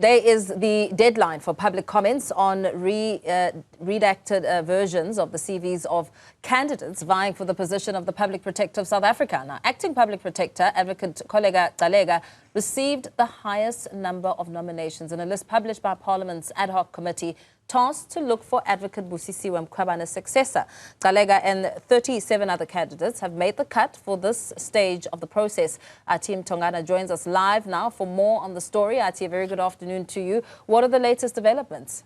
Today is the deadline for public comments on redacted versions of the CVs of candidates vying for the position of the Public Protector of South Africa. Now, Acting Public Protector Advocate Kholeka Gcaleka received the highest number of nominations in a list published by Parliament's ad hoc committee tasked to look for Advocate Busisiwe Mkhwebane's successor. Gcaleka and 37 other candidates have made the cut for this stage of the process. Athi Mtongana joins us live now for more on the story. Athi, a very good afternoon to you. What are the latest developments?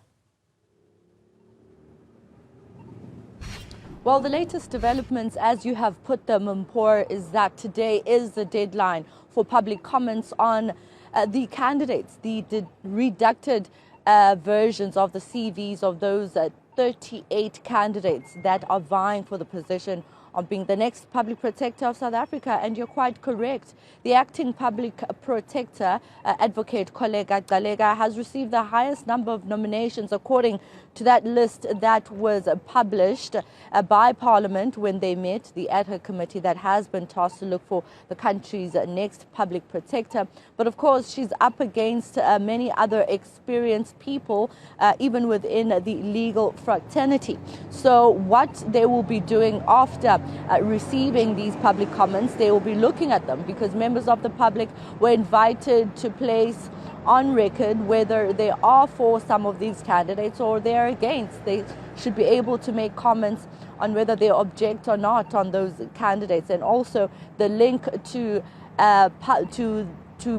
Well, the latest developments, as you have put them, Mpor, is that today is the deadline for public comments on the candidates, the redacted versions of the CVs of those 38 candidates that are vying for the position of being the next Public Protector of South Africa. And you're quite correct. The Acting Public Protector, Advocate Kholeka Gcaleka, has received the highest number of nominations according to that list that was published by Parliament when they met, the ad hoc committee that has been tasked to look for the country's next Public Protector. But of course, she's up against many other experienced people, even within the legal fraternity. So what they will be doing after receiving these public comments, they will be looking at them, because members of the public were invited to place on record whether they are for some of these candidates or they are against. They should be able to make comments on whether they object or not on those candidates. And also the link to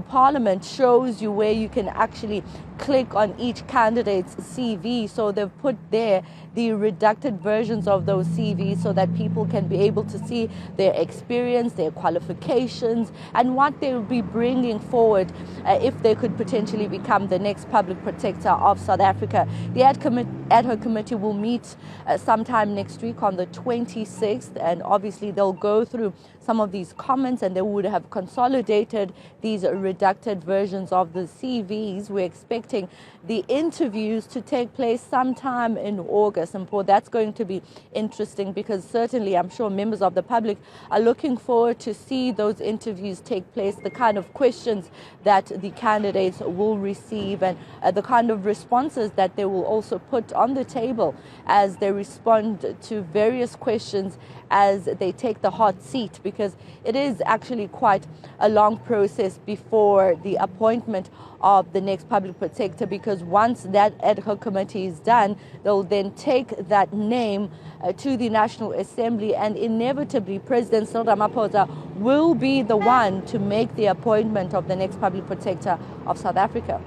Parliament shows you where you can actually click on each candidate's CV. So they've put there the redacted versions of those CVs so that people can be able to see their experience, their qualifications, and what they will be bringing forward if they could potentially become the next Public Protector of South Africa. The ad hoc committee will meet sometime next week on the 26th, and obviously they'll go through some of these comments and they would have consolidated these redacted versions of the CVs. We're expecting the interviews to take place sometime in August, and that's going to be interesting, because certainly I'm sure members of the public are looking forward to see those interviews take place, the kind of questions that the candidates will receive, and the kind of responses that they will also put on the table as they respond to various questions as they take the hot seat, because it is actually quite a long process before the appointment of the next Public Protector, because once that ad hoc committee is done, they'll then take that name to the National Assembly, and inevitably President Cyril Ramaphosa will be the one to make the appointment of the next Public Protector of South Africa.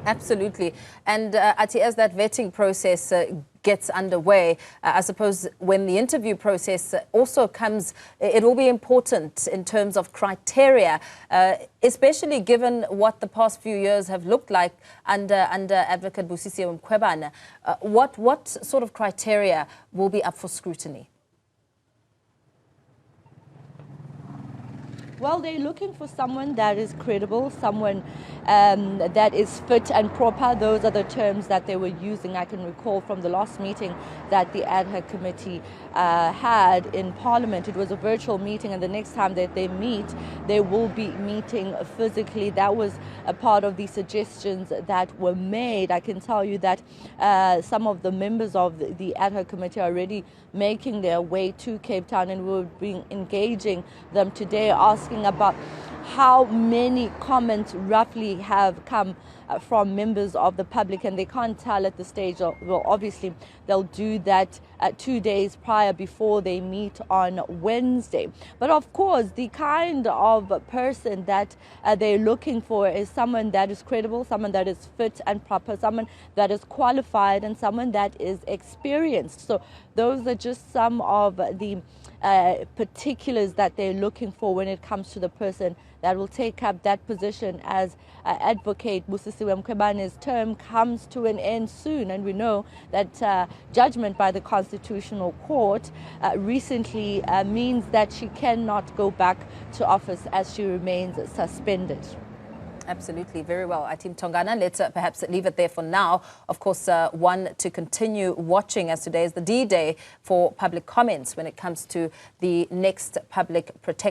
Absolutely. And Athi, as that vetting process gets underway, I suppose when the interview process also comes, it will be important in terms of criteria, especially given what the past few years have looked like under Advocate Busisiwe Mkhwebane. What sort of criteria will be up for scrutiny? Well, they're looking for someone that is credible, someone that is fit and proper. Those are the terms that they were using. I can recall from the last meeting that the ad hoc committee had in Parliament. It was a virtual meeting, and the next time that they meet, they will be meeting physically. That was a part of the suggestions that were made. I can tell you that some of the members of the ad hoc committee are already making their way to Cape Town, and we'll be engaging them today, asking about how many comments roughly have come from members of the public, and they can't tell at the stage. Well, obviously they'll do that 2 days prior before they meet on Wednesday. But of course, the kind of person that they're looking for is someone that is credible, someone that is fit and proper, someone that is qualified, and someone that is experienced. So those are just some of the particulars that they're looking for when it comes to the person that will take up that position, as Advocate Busisiwe Mkhwebane's term comes to an end soon. And we know that judgment by the Constitutional Court recently means that she cannot go back to office as she remains suspended. Absolutely. Very well. Athi Mtongana, let's perhaps leave it there for now. Of course, one to continue watching, as today is the D-Day for public comments when it comes to the next Public Protector.